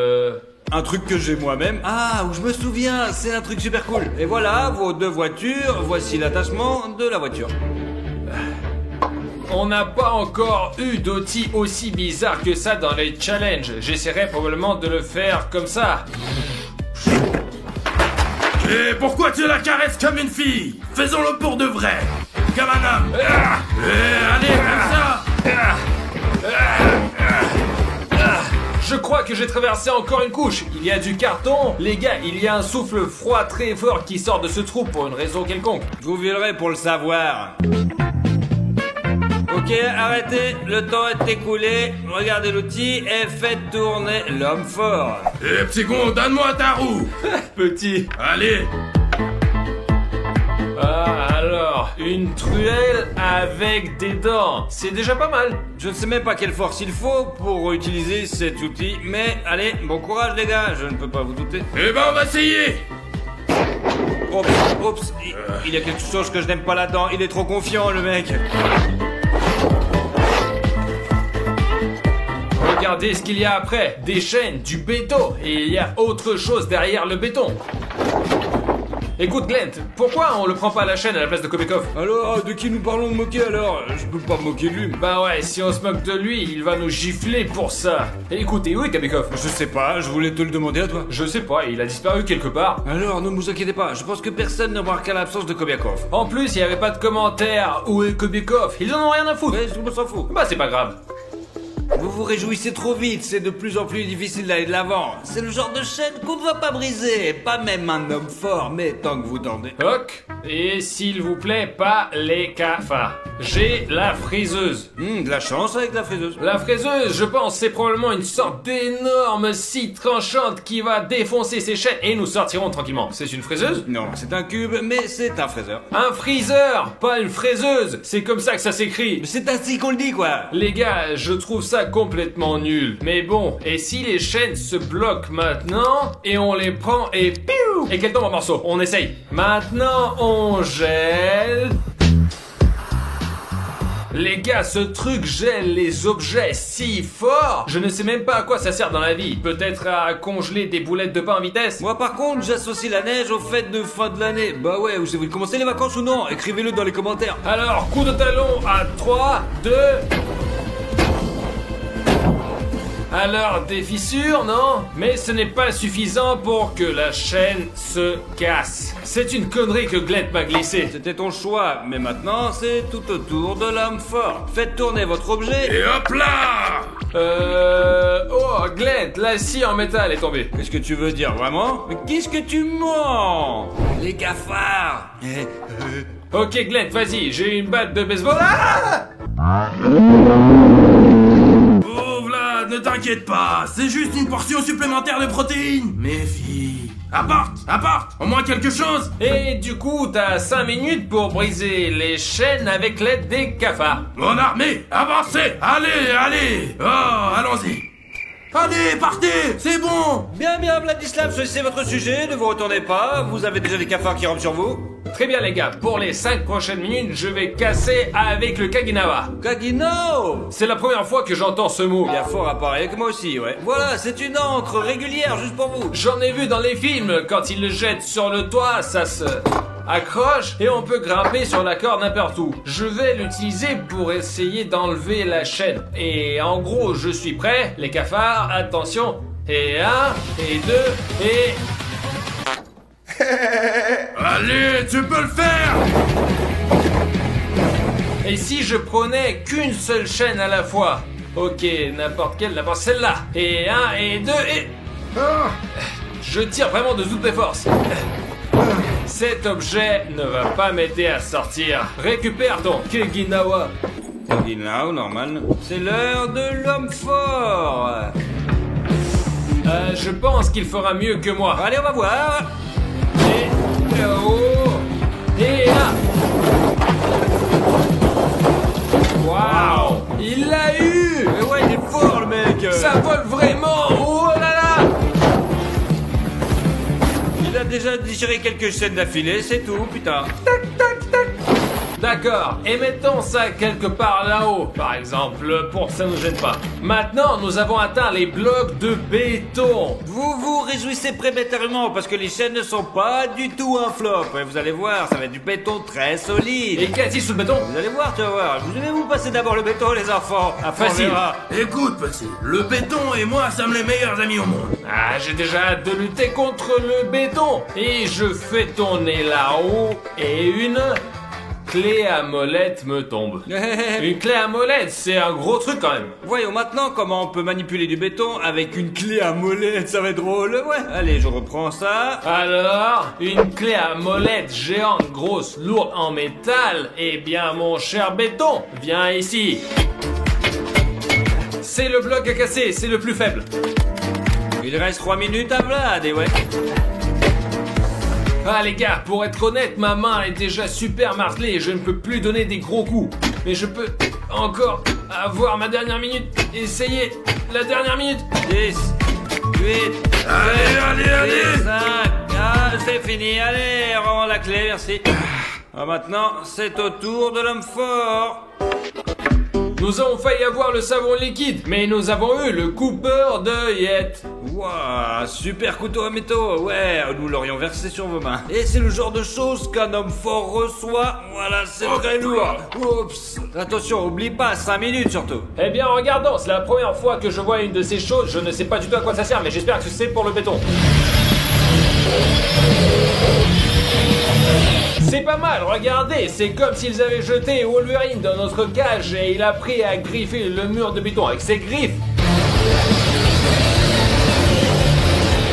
Un truc que j'ai moi-même. Ah, où je me souviens, c'est un truc super cool. Et voilà, vos 2 voitures, voici l'attachement de la voiture. On n'a pas encore eu d'outil aussi bizarre que ça dans les challenges. J'essaierai probablement de le faire comme ça. Et pourquoi tu la caresses comme une fille? Faisons-le pour de vrai. Comme un homme. Allez, comme ça. Je crois que j'ai traversé encore une couche. Il y a du carton. Les gars, il y a un souffle froid très fort qui sort de ce trou pour une raison quelconque. Vous verrez pour le savoir. Ok, arrêtez, le temps est écoulé. Regardez l'outil et faites tourner l'homme fort. Eh, Psygon, donne-moi ta roue. Petit. Allez. Ah, alors, une truelle avec des dents. C'est déjà pas mal. Je ne sais même pas quelle force il faut pour utiliser cet outil, mais allez, bon courage les gars, je ne peux pas vous douter. Eh ben, on va essayer. Oups, il y a quelque chose que je n'aime pas là-dedans, il est trop confiant le mec. Regardez ce qu'il y a après. Des chaînes, du béton. Et il y a autre chose derrière le béton. Écoute Glenn, pourquoi on le prend pas à la chaîne à la place de Kobekov? Alors, de qui nous parlons de moquer alors? Je peux pas me moquer de lui. Bah ouais, si on se moque de lui, il va nous gifler pour ça. Écoutez, où est Kobekov? Je sais pas, je voulais te le demander à toi. Je sais pas, il a disparu quelque part. Alors, ne vous inquiétez pas, je pense que personne ne remarquera l'absence de Kobiakov. En plus, il y avait pas de commentaires. Où est Kobekov? Ils en ont rien à foutre. Ouais, tout le monde s'en fout. Bah c'est pas grave. Vous vous réjouissez trop vite, c'est de plus en plus difficile d'aller de l'avant. C'est le genre de chaîne qu'on ne va pas briser, pas même un homme fort, mais tant que vous tendez. Ok. Et s'il vous plaît, pas les cafards. J'ai la friseuse. De la chance avec la fraiseuse. La fraiseuse, je pense, c'est probablement une sorte d'énorme scie tranchante qui va défoncer ces chaînes et nous sortirons tranquillement. C'est une fraiseuse? Non, c'est un cube, mais c'est un fraiseur. Un freezer, pas une fraiseuse. C'est comme ça que ça s'écrit. Mais c'est ainsi qu'on le dit, quoi. Les gars, je trouve ça complètement nul. Mais bon, et si les chaînes se bloquent maintenant et on les prend et piou et qu'elles tombent en morceaux? On essaye. Maintenant, on gèle. Les gars, ce truc gèle les objets si fort. Je ne sais même pas à quoi ça sert dans la vie. Peut-être à congeler des boulettes de pain en vitesse. Moi par contre, j'associe la neige aux fêtes de fin de l'année. Bah ouais, vous savez commencer les vacances ou non? Écrivez-le dans les commentaires. Alors, coup de talon à 3, 2... Alors, des fissures, non? Mais ce n'est pas suffisant pour que la chaîne se casse. C'est une connerie que Glenn m'a glissé. C'était ton choix, mais maintenant c'est tout autour de l'homme fort. Faites tourner votre objet. Et hop là. Oh, Glenn, la scie en métal est tombée. Qu'est-ce que tu veux dire, vraiment? Mais qu'est-ce que tu mens? Les cafards. Ok, Glenn, vas-y, j'ai une batte de baseball. Ah! Pauvre là, ne t'inquiète pas, c'est juste une portion supplémentaire de protéines. Méfie. Apporte, au moins quelque chose. Et du coup, t'as 5 minutes pour briser les chaînes avec l'aide des cafards. Mon armée, avancez. Allez. Oh, allons-y. Allez, partez, c'est bon. Bien, Vladislav, choisissez votre sujet, ne vous retournez pas, vous avez déjà des cafards qui rampent sur vous. Très bien les gars, pour les 5 prochaines minutes, je vais casser avec le Kaginawa. Kagino. C'est la première fois que j'entends ce mot. Il y a fort à parler avec moi aussi, ouais. Voilà, c'est une encre régulière juste pour vous. J'en ai vu dans les films, quand ils le jettent sur le toit, ça se accroche et on peut grimper sur la corde n'importe où. Je vais l'utiliser pour essayer d'enlever la chaîne. Et en gros, je suis prêt, les cafards, attention. Et 1, et 2, et... Allez, tu peux le faire. Et si je prenais qu'une seule chaîne à la fois? Ok, n'importe celle-là. Et 1, et 2, et... Je tire vraiment de toutes mes forces. Cet objet ne va pas m'aider à sortir. Récupère ton Kaginawa. Kaginawa, normal. C'est l'heure de l'homme fort. Je pense qu'il fera mieux que moi. Allez, on va voir. Et... oh. Et là. Waouh. Il l'a eu. Mais ouais, il est fort, le mec. Ça vole vraiment. Oh là là. Il a déjà déchiré quelques chaînes d'affilée, c'est tout, putain. D'accord, et mettons ça quelque part là-haut, par exemple, pour que ça ne nous gêne pas. Maintenant, nous avons atteint les blocs de béton. Vous vous réjouissez prématurément parce que les chaînes ne sont pas du tout un flop. Et vous allez voir, ça va être du béton très solide. Et quasi sous le béton. Vous allez voir, tu vas voir. Vous allez vous passer d'abord le béton, les enfants. Après, Facile. on verra. Écoute, petit, le béton et moi sommes les meilleurs amis au monde. Ah, j'ai déjà hâte de lutter contre le béton. Et je fais tourner là-haut, et une... clé à molette me tombe. Une clé à molette, c'est un gros truc quand même. Voyons maintenant comment on peut manipuler du béton avec une clé à molette, ça va être drôle, ouais. Allez, je reprends ça. Alors, une clé à molette géante, grosse, lourde en métal, eh bien mon cher béton, viens ici. C'est le bloc à casser, c'est le plus faible. Il reste 3 minutes à Vlad, et ouais. Ah les gars, pour être honnête, ma main est déjà super martelée et je ne peux plus donner des gros coups. Mais je peux encore avoir ma dernière minute. Essayez la dernière minute. 10, 8, allez, 5, ah, c'est fini, allez, rends la clé, merci. Ah, maintenant, c'est au tour de l'homme fort. Nous avons failli avoir le savon liquide, mais nous avons eu le coupeur de Yet. Waouh, super couteau à métaux, ouais, nous l'aurions versé sur vos mains. Et c'est le genre de choses qu'un homme fort reçoit, voilà, c'est très lourd. Oups, attention, oublie pas, 5 minutes surtout. Eh bien, regardons, c'est la première fois que je vois une de ces choses, je ne sais pas du tout à quoi ça sert, mais j'espère que c'est pour le béton. C'est pas mal, regardez, c'est comme s'ils avaient jeté Wolverine dans notre cage et il a pris à griffer le mur de béton avec ses griffes.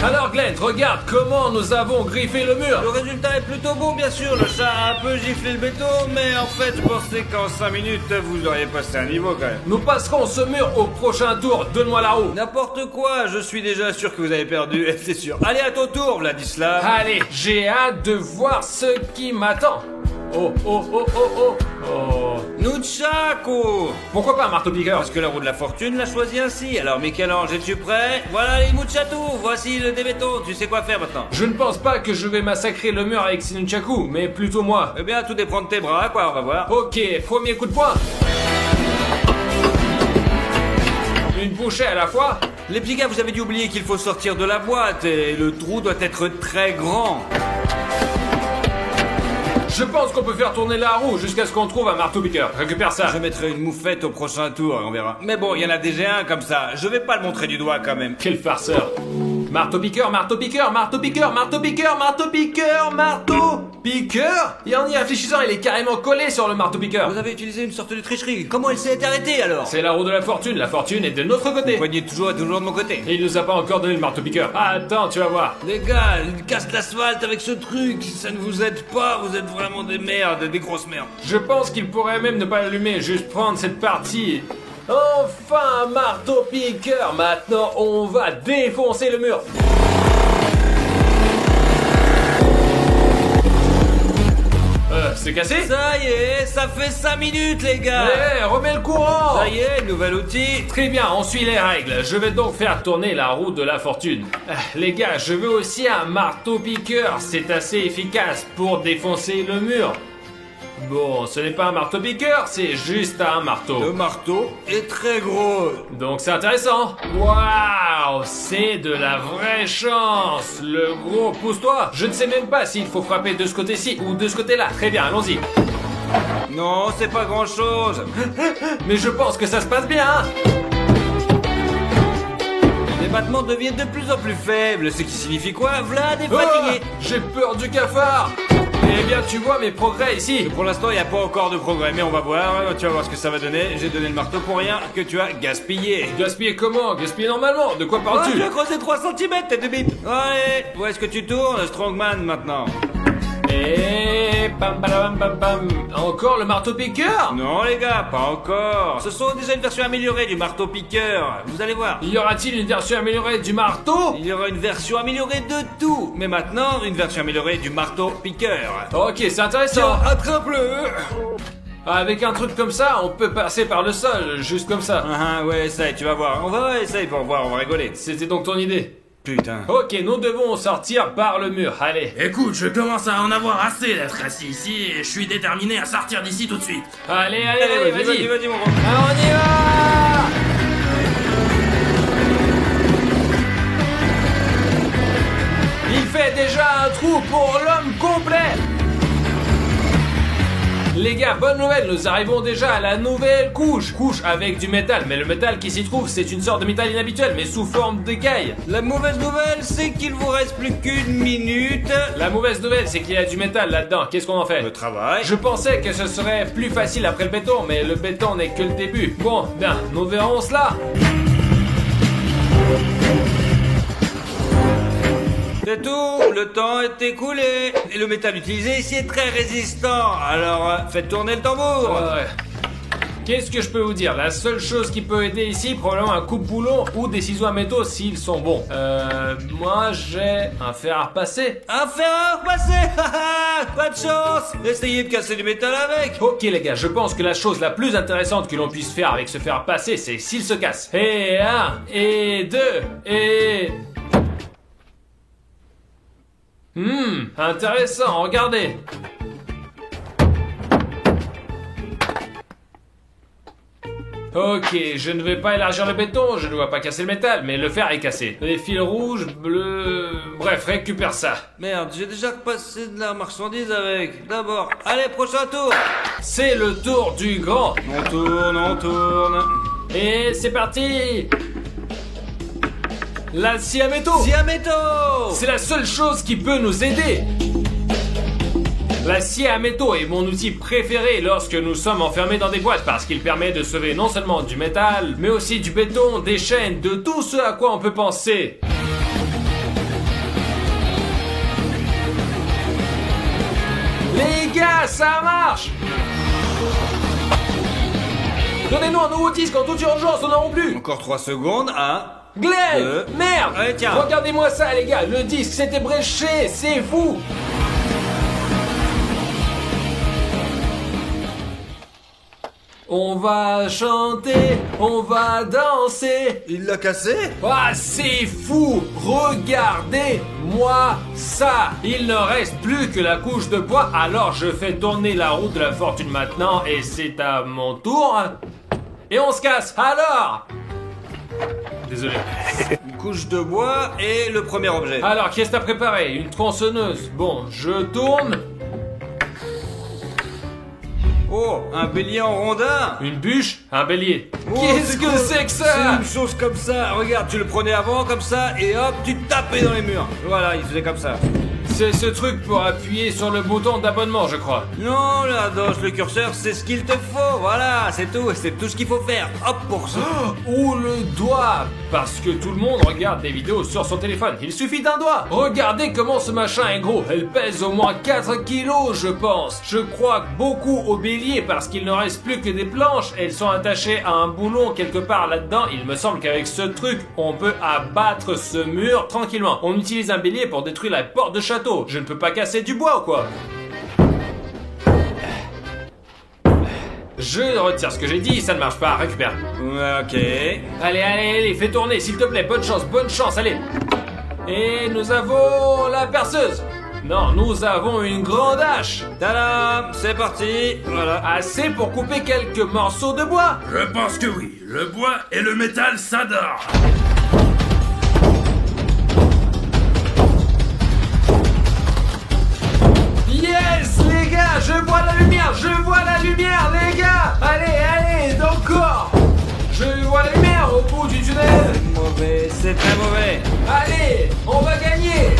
Alors Glenn, regarde comment nous avons griffé le mur. Le résultat est plutôt bon, bien sûr, le chat a un peu giflé le béton, mais en fait, je pensais qu'en 5 minutes, vous auriez passé un niveau quand même. Nous passerons ce mur au prochain tour, donne-moi la roue. N'importe quoi, je suis déjà sûr que vous avez perdu, c'est sûr. Allez, à ton tour, Vladislav. Allez, j'ai hâte de voir ce qui m'attend. Oh, oh, oh, oh, oh, oh. Nunchaku. Pourquoi pas un marteau-piqueur? Parce que la roue de la fortune l'a choisi ainsi. Alors, Michel-Ange, es-tu prêt? Voilà les Muchatou, voici le débéton. Tu sais quoi faire maintenant? Je ne pense pas que je vais massacrer le mur avec Sinunchaku, mais plutôt moi. Eh bien, tout dépend de tes bras, quoi, on va voir. Ok, premier coup de poing. Une bouchée à la fois. Les petits gars, vous avez dû oublier qu'il faut sortir de la boîte et le trou doit être très grand. Je pense qu'on peut faire tourner la roue jusqu'à ce qu'on trouve un marteau-piqueur. Récupère ça. Je mettrai une moufette au prochain tour, on verra. Mais bon, il y en a déjà un comme ça. Je vais pas le montrer du doigt quand même. Quel farceur. Marteau-piqueur, marteau-piqueur, marteau-piqueur, marteau-piqueur, marteau-piqueur, marteau-piqueur. Et en y réfléchissant, il est carrément collé sur le marteau-piqueur. Vous avez utilisé une sorte de tricherie. Comment elle s'est arrêtée alors? C'est la roue de la fortune est de notre côté. Vous poignez toujours de mon côté. Et il nous a pas encore donné le marteau-piqueur. Attends, tu vas voir. Les gars, il casse l'asphalte avec ce truc. Ça ne vous aide pas, vous êtes vraiment des merdes, des grosses merdes. Je pense qu'il pourrait même ne pas l'allumer, juste prendre cette partie. Enfin, un marteau-piqueur. Maintenant, on va défoncer le mur. C'est cassé? Ça y est, ça fait 5 minutes les gars. Ouais, remets le courant. Ça y est, nouvel outil. Très bien, on suit les règles. Je vais donc faire tourner la roue de la fortune. Les gars, je veux aussi un marteau-piqueur. C'est assez efficace pour défoncer le mur. Bon, ce n'est pas un marteau-piqueur, c'est juste un marteau. Le marteau est très gros. Donc c'est intéressant. Waouh, c'est de la vraie chance. Le gros, pousse-toi. Je ne sais même pas s'il faut frapper de ce côté-ci ou de ce côté-là. Très bien, allons-y. Non, c'est pas grand-chose. Mais je pense que ça se passe bien. Les battements deviennent de plus en plus faibles, ce qui signifie quoi? Vlad est fatigué. J'ai peur du cafard. Eh bien, tu vois mes progrès ici. Pour l'instant, il n'y a pas encore de progrès, mais on va voir. Tu vas voir ce que ça va donner. J'ai donné le marteau pour rien que tu as gaspillé. Gaspiller comment? Gaspiller normalement? De quoi parles-tu? Tu as creusé 3 cm, tête de bip. Allez, où est-ce que tu tournes, Strongman, maintenant? Et pam pam pam pam. Encore le marteau-piqueur? Non les gars, pas encore. Ce sont déjà une version améliorée du marteau-piqueur. Vous allez voir. Y aura-t-il une version améliorée du marteau? Il y aura une version améliorée de tout. Mais maintenant, une version améliorée du marteau-piqueur. Ok, c'est intéressant. Tiens, attrape-le. Avec un truc comme ça, on peut passer par le sol, juste comme ça. Ouais, essaye, tu vas voir. On va essayer pour voir, on va rigoler. C'était donc ton idée? Putain. Ok, nous devons sortir par le mur, allez. Écoute, je commence à en avoir assez d'être assis ici et je suis déterminé à sortir d'ici tout de suite. Allez, Vas-y, mon gros. Alors, on y va. Il fait déjà un trou pour l'homme complet. Les gars, bonne nouvelle, nous arrivons déjà à la nouvelle couche. Couche avec du métal, mais le métal qui s'y trouve, c'est une sorte de métal inhabituel, mais sous forme d'écaille. La mauvaise nouvelle, c'est qu'il vous reste plus qu'une minute. La mauvaise nouvelle, c'est qu'il y a du métal là-dedans. Qu'est-ce qu'on en fait? Le travail. Je pensais que ce serait plus facile après le béton, mais le béton n'est que le début. Bon, bien, nous verrons cela. C'est tout, le temps est écoulé. Et le métal utilisé ici est très résistant. Alors, faites tourner le tambour. Ouais. Qu'est-ce que je peux vous dire? La seule chose qui peut aider ici, probablement un coupe-boulon ou des ciseaux à métaux s'ils sont bons. Moi j'ai un fer à repasser. Un fer à repasser. Pas de chance. Essayez de casser du métal avec. Ok les gars, je pense que la chose la plus intéressante que l'on puisse faire avec ce fer à repasser, c'est s'il se casse. Et 1, et 2, et... Intéressant, regardez. Ok, je ne vais pas élargir le béton, je ne dois pas casser le métal, mais le fer est cassé. Les fils rouges, bleus... Bref, récupère ça. Merde, j'ai déjà repassé de la marchandise avec. D'abord, allez, prochain tour. C'est le tour du grand. On tourne. Et c'est parti. La scie à métaux. Scie à métaux. C'est la seule chose qui peut nous aider. La scie à métaux est mon outil préféré lorsque nous sommes enfermés dans des boîtes parce qu'il permet de sauver non seulement du métal, mais aussi du béton, des chaînes, de tout ce à quoi on peut penser. Les gars, ça marche! Donnez-nous un nouveau disque en toute urgence, on n'en a plus! Encore 3 secondes, 1. Glenn! Merde! Allez, tiens. Regardez-moi ça, les gars, le disque s'était bréché, c'est fou! On va chanter, on va danser. Il l'a cassé? Ah, c'est fou! Regardez-moi ça! Il ne reste plus que la couche de bois, alors je fais tourner la roue de la fortune maintenant, et c'est à mon tour. Et on se casse, alors! Désolé. Une couche de bois et le premier objet. Alors, qu'est-ce que t'as préparé? Une tronçonneuse. Bon, je tourne. Oh, un bélier en rondin. Une bûche, un bélier. Oh, Qu'est-ce c'est que cool. c'est que ça? C'est une chose comme ça. Regarde, tu le prenais avant comme ça et hop, tu tapais dans les murs. Voilà, il faisait comme ça. C'est ce truc pour appuyer sur le bouton d'abonnement, je crois. Non, là, dans le curseur, c'est ce qu'il te faut. Voilà, c'est tout. C'est tout ce qu'il faut faire. Hop, pour ça. Ou le doigt, parce que tout le monde regarde des vidéos sur son téléphone. Il suffit d'un doigt. Regardez comment ce machin est gros. Elle pèse au moins 4 kilos, je pense. Je crois beaucoup au bélier parce qu'il ne reste plus que des planches. Elles sont attachées à un boulon quelque part là-dedans. Il me semble qu'avec ce truc, on peut abattre ce mur tranquillement. On utilise un bélier pour détruire la porte de château. Je ne peux pas casser du bois ou quoi? Je retire ce que j'ai dit, ça ne marche pas, récupère. Ok. Allez, fais tourner, s'il te plaît, bonne chance, allez. Et nous avons la perceuse. Non, nous avons une grande hache. Tada, c'est parti. Voilà. Assez pour couper quelques morceaux de bois. Je pense que oui, le bois et le métal s'adorent. Yes, les gars, je vois la lumière, les gars. Allez, encore. Je vois la lumière au bout du tunnel. Mauvais, c'est très mauvais. Allez, on va gagner.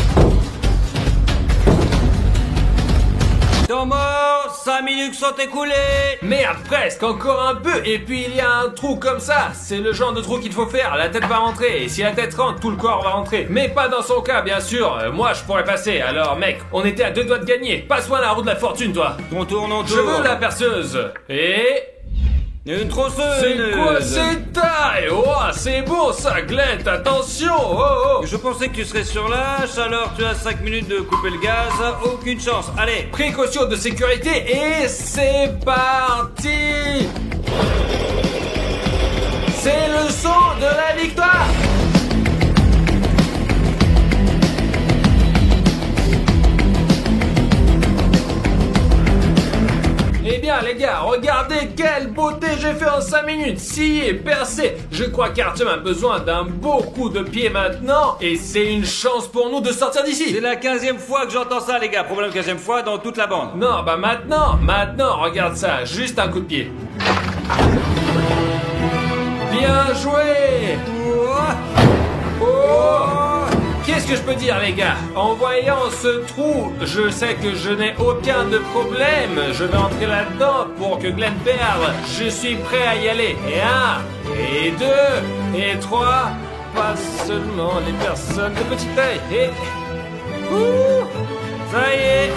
Temps mort, 5 minutes sont écoulées. Merde, presque, encore un peu. Et puis il y a un trou comme ça. C'est le genre de trou qu'il faut faire. La tête va rentrer. Et si la tête rentre, tout le corps va rentrer. Mais pas dans son cas, bien sûr. Moi, je pourrais passer. Alors, mec, on était à 2 doigts de gagner. Passe-moi la roue de la fortune, toi. On tourne. Je veux la perceuse. Et... Une tronçonneuse. C'est quoi cette taille? Oh, c'est beau ça, Glenn, attention. Oh. Je pensais que tu serais sur l'âche, alors tu as 5 minutes de couper le gaz. Aucune chance. Allez. Précaution de sécurité et c'est parti. C'est le son de la victoire. Eh bien les gars, regardez quelle beauté j'ai fait en 5 minutes. Scié, percé. Je crois qu'Artyom a besoin d'un beau coup de pied maintenant. Et c'est une chance pour nous de sortir d'ici. C'est la 15e fois que j'entends ça, les gars. Probablement 15e fois dans toute la bande. Non, bah maintenant, regarde ça. Juste un coup de pied. Bien joué. Qu'est-ce que je peux dire, les gars? En voyant ce trou, je sais que je n'ai aucun de problème. Je vais entrer là-dedans pour que Glenn perde. Je suis prêt à y aller. Et 1, et 2, et 3. Pas seulement les personnes de petite taille. Et... Ça y est.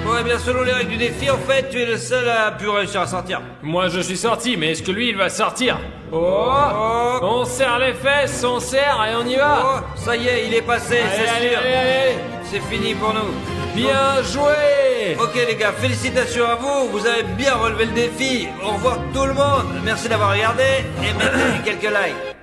Ouais, bien selon les règles du défi, en fait, tu es le seul à pu réussir à sortir. Moi, je suis sorti, mais est-ce que lui, il va sortir? On serre les fesses, on serre et on y va. Ça y est, il est passé, c'est sûr. Allez. C'est fini pour nous. Bien joué. Ok les gars, félicitations à vous, vous avez bien relevé le défi. Au revoir tout le monde, merci d'avoir regardé et mettez quelques likes.